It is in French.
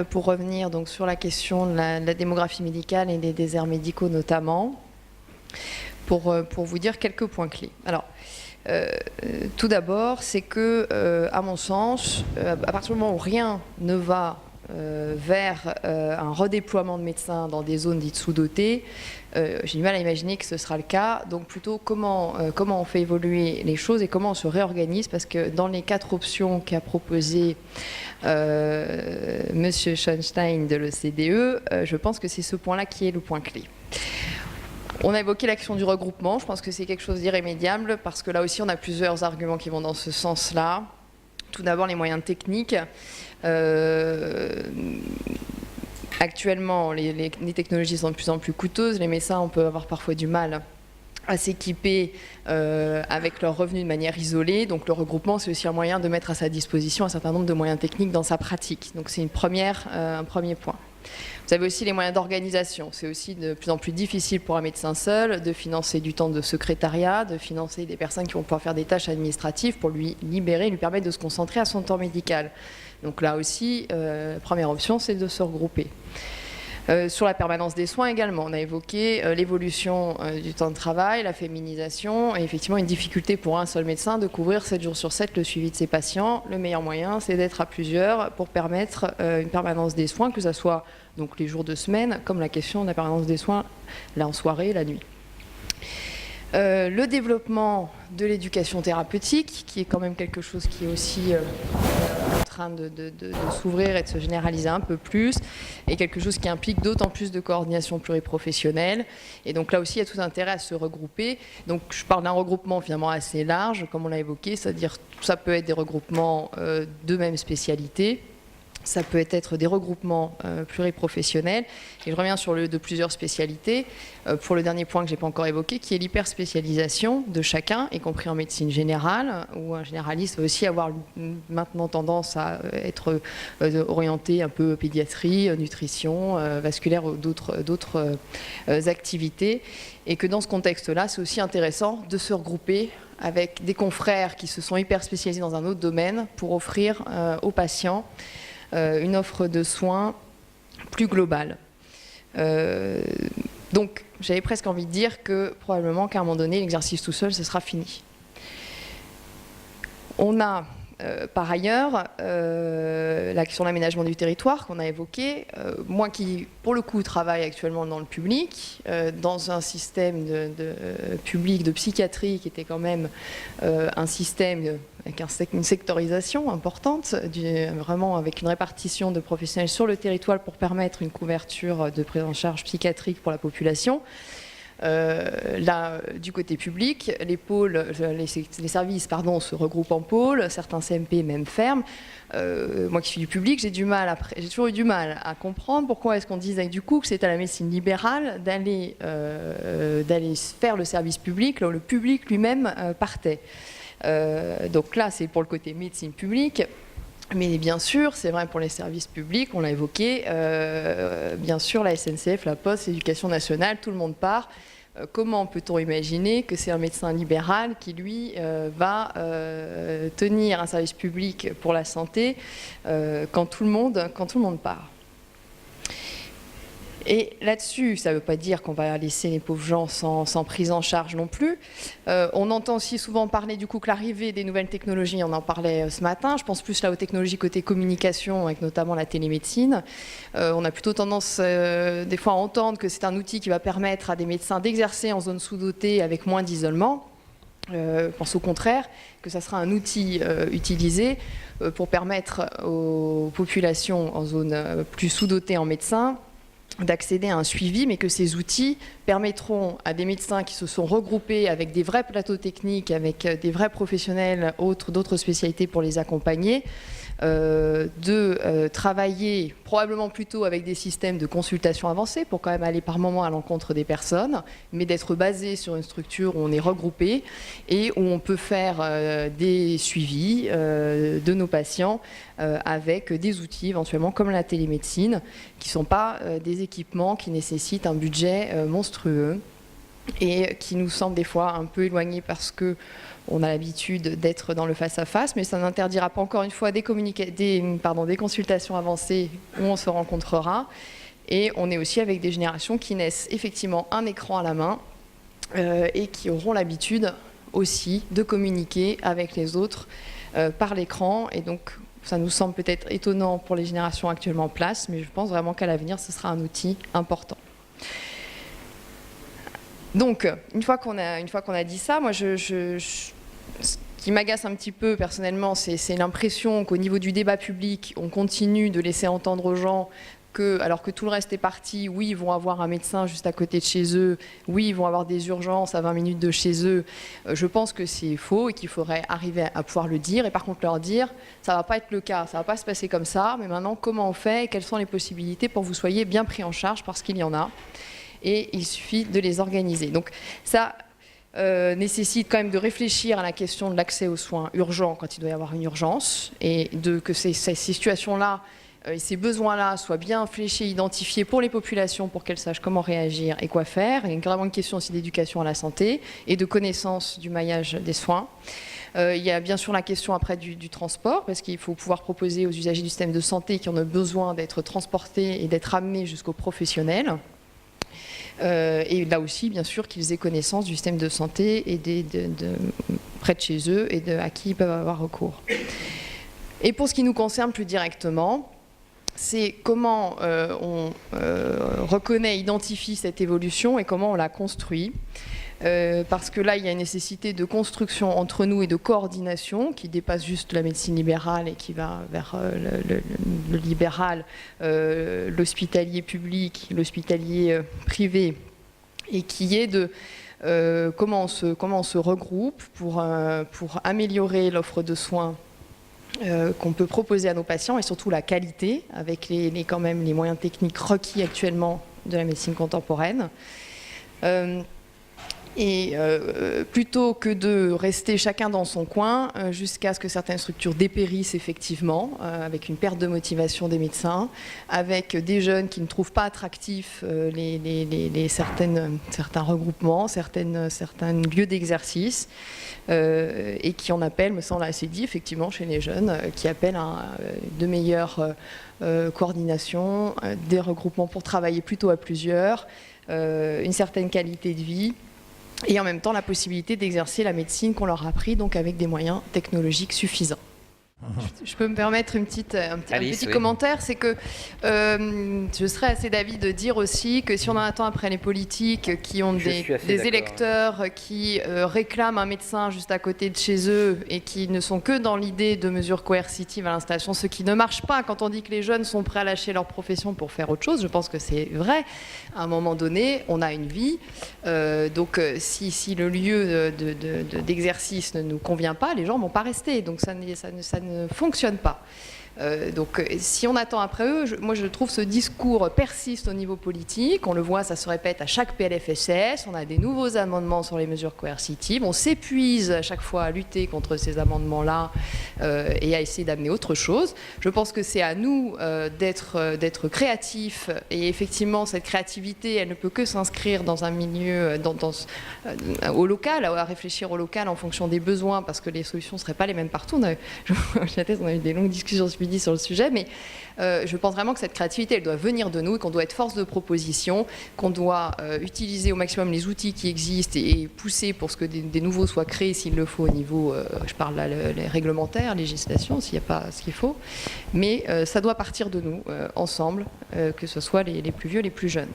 pour revenir donc sur la question de la démographie médicale et des déserts médicaux notamment, pour vous dire quelques points clés. Alors, tout d'abord, c'est que, à mon sens, à partir du moment où rien ne va vers un redéploiement de médecins dans des zones dites sous-dotées, j'ai du mal à imaginer que ce sera le cas. Donc plutôt comment on fait évoluer les choses et comment on se réorganise, parce que dans les 4 options qu'a proposé Monsieur Schonstein de l'OCDE, je pense que c'est ce point-là qui est le point clé. On a évoqué l'action du regroupement, je pense que c'est quelque chose d'irrémédiable, parce que là aussi on a plusieurs arguments qui vont dans ce sens-là. Tout d'abord les moyens techniques. Actuellement, les technologies sont de plus en plus coûteuses, les médecins on peut avoir parfois du mal à s'équiper avec leurs revenus de manière isolée, donc le regroupement c'est aussi un moyen de mettre à sa disposition un certain nombre de moyens techniques dans sa pratique, donc c'est un premier point. Vous avez aussi les moyens d'organisation. C'est aussi de plus en plus difficile pour un médecin seul de financer du temps de secrétariat, de financer des personnes qui vont pouvoir faire des tâches administratives pour lui libérer, lui permettre de se concentrer à son temps médical. Donc là aussi, première option, c'est de se regrouper. Sur la permanence des soins également, on a évoqué l'évolution du temps de travail, la féminisation et effectivement une difficulté pour un seul médecin de couvrir 7 jours sur 7 le suivi de ses patients. Le meilleur moyen, c'est d'être à plusieurs pour permettre une permanence des soins, que ce soit donc les jours de semaine, comme la question de la permanence des soins là en soirée, la nuit. Le développement de l'éducation thérapeutique, qui est quand même quelque chose qui est aussi en train de s'ouvrir et de se généraliser un peu plus, et quelque chose qui implique d'autant plus de coordination pluriprofessionnelle. Et donc là aussi, il y a tout intérêt à se regrouper. Donc je parle d'un regroupement finalement assez large, comme on l'a évoqué, c'est-à-dire ça peut être des regroupements de même spécialité. Ça peut être des regroupements pluriprofessionnels. Et je reviens sur le de plusieurs spécialités. Pour le dernier point que je n'ai pas encore évoqué, qui est l'hyperspécialisation de chacun, y compris en médecine générale, où un généraliste va aussi avoir maintenant tendance à être orienté un peu pédiatrie, nutrition, vasculaire ou d'autres activités. Et que dans ce contexte-là, c'est aussi intéressant de se regrouper avec des confrères qui se sont hyper spécialisés dans un autre domaine pour offrir aux patients une offre de soins plus globale. Donc, j'avais presque envie de dire que probablement qu'à un moment donné, l'exercice tout seul, ce sera fini. On a par ailleurs la question de l'aménagement du territoire qu'on a évoqué. Moi qui, pour le coup, travaille actuellement dans le public, dans un système public de psychiatrie qui était quand même un système avec une sectorisation importante, vraiment avec une répartition de professionnels sur le territoire pour permettre une couverture de prise en charge psychiatrique pour la population. Là, du côté public, les services se regroupent en pôles, certains CMP même ferment. Moi qui suis du public, j'ai toujours eu du mal à comprendre pourquoi est-ce qu'on disait du coup que c'est à la médecine libérale d'aller faire le service public là où le public lui-même partait. Donc là, c'est pour le côté médecine publique. Mais bien sûr, c'est vrai pour les services publics, on l'a évoqué, bien sûr la SNCF, la Poste, l'Éducation nationale, tout le monde part. Comment peut-on imaginer que c'est un médecin libéral qui, lui, va tenir un service public pour la santé quand tout le monde part ? Et là-dessus, ça ne veut pas dire qu'on va laisser les pauvres gens sans prise en charge non plus. On entend aussi souvent parler du coup que l'arrivée des nouvelles technologies, on en parlait ce matin, je pense plus là aux technologies côté communication, avec notamment la télémédecine. On a plutôt tendance des fois à entendre que c'est un outil qui va permettre à des médecins d'exercer en zone sous-dotée avec moins d'isolement. Je pense au contraire que ça sera un outil utilisé pour permettre aux populations en zone plus sous-dotée en médecins d'accéder à un suivi, mais que ces outils permettront à des médecins qui se sont regroupés avec des vrais plateaux techniques, avec des vrais professionnels d'autres spécialités pour les accompagner, de travailler probablement plutôt avec des systèmes de consultation avancés pour quand même aller par moment à l'encontre des personnes, mais d'être basé sur une structure où on est regroupé et où on peut faire des suivis de nos patients avec des outils éventuellement comme la télémédecine, qui ne sont pas des équipements qui nécessitent un budget monstrueux et qui nous semblent des fois un peu éloignés parce que on a l'habitude d'être dans le face-à-face, mais ça n'interdira pas encore une fois des consultations avancées où on se rencontrera. Et on est aussi avec des générations qui naissent effectivement un écran à la main et qui auront l'habitude aussi de communiquer avec les autres par l'écran. Et donc, ça nous semble peut-être étonnant pour les générations actuellement en place, mais je pense vraiment qu'à l'avenir, ce sera un outil important. Donc, une fois qu'on a dit ça, moi, ce qui m'agace un petit peu personnellement, c'est l'impression qu'au niveau du débat public, on continue de laisser entendre aux gens que, alors que tout le reste est parti, oui, ils vont avoir un médecin juste à côté de chez eux, oui, ils vont avoir des urgences à 20 minutes de chez eux. Je pense que c'est faux et qu'il faudrait arriver à pouvoir le dire. Et par contre, leur dire, ça ne va pas être le cas, ça ne va pas se passer comme ça, mais maintenant, comment on fait et quelles sont les possibilités pour que vous soyez bien pris en charge, parce qu'il y en a. Et il suffit de les organiser. Donc ça nécessite quand même de réfléchir à la question de l'accès aux soins urgents quand il doit y avoir une urgence, et que ces situations-là et ces besoins-là soient bien fléchés, identifiés pour les populations, pour qu'elles sachent comment réagir et quoi faire. Il y a vraiment une question aussi d'éducation à la santé et de connaissance du maillage des soins. Il y a bien sûr la question après du transport, parce qu'il faut pouvoir proposer aux usagers du système de santé qui en ont besoin d'être transportés et d'être amenés jusqu'aux professionnels. Et là aussi, bien sûr, qu'ils aient connaissance du système de santé et près de chez eux et à qui ils peuvent avoir recours. Et pour ce qui nous concerne plus directement, c'est comment on reconnaît, identifie cette évolution et comment on la construit. Parce que là, il y a une nécessité de construction entre nous et de coordination qui dépasse juste la médecine libérale et qui va vers le libéral, l'hospitalier public, l'hospitalier privé, et qui est de comment on se regroupe pour améliorer l'offre de soins qu'on peut proposer à nos patients, et surtout la qualité, avec quand même les moyens techniques requis actuellement de la médecine contemporaine. Plutôt que de rester chacun dans son coin jusqu'à ce que certaines structures dépérissent effectivement, avec une perte de motivation des médecins, avec des jeunes qui ne trouvent pas attractifs certains regroupements, certains lieux d'exercice, et qui en appellent, me semble assez dit, effectivement, chez les jeunes, qui appellent à de meilleures coordinations, des regroupements pour travailler plutôt à plusieurs, une certaine qualité de vie, et en même temps la possibilité d'exercer la médecine qu'on leur a appris, donc avec des moyens technologiques suffisants. Je peux me permettre un petit commentaire, c'est que je serais assez d'avis de dire aussi que si on en attend après les politiques qui ont des électeurs qui réclament un médecin juste à côté de chez eux et qui ne sont que dans l'idée de mesures coercitives à l'installation, ce qui ne marche pas quand on dit que les jeunes sont prêts à lâcher leur profession pour faire autre chose, je pense que c'est vrai. À un moment donné, on a une vie, donc si le lieu d'exercice ne nous convient pas, les gens ne vont pas rester, donc ça ne fonctionne pas. Donc si on attend après eux, moi je trouve ce discours persiste au niveau politique, on le voit, ça se répète à chaque PLFSS, on a des nouveaux amendements sur les mesures coercitives, on s'épuise à chaque fois à lutter contre ces amendements-là et à essayer d'amener autre chose. Je pense que c'est à nous d'être créatifs, et effectivement cette créativité, elle ne peut que s'inscrire dans un milieu, au local, à réfléchir au local en fonction des besoins, parce que les solutions ne seraient pas les mêmes partout. On a eu des longues discussions sur le sujet, mais je pense vraiment que cette créativité, elle doit venir de nous et qu'on doit être force de proposition, qu'on doit utiliser au maximum les outils qui existent et pousser pour ce que des nouveaux soient créés s'il le faut au niveau, je parle là, les réglementaires, législation, s'il n'y a pas ce qu'il faut, mais ça doit partir de nous, ensemble, que ce soit les plus vieux, les plus jeunes.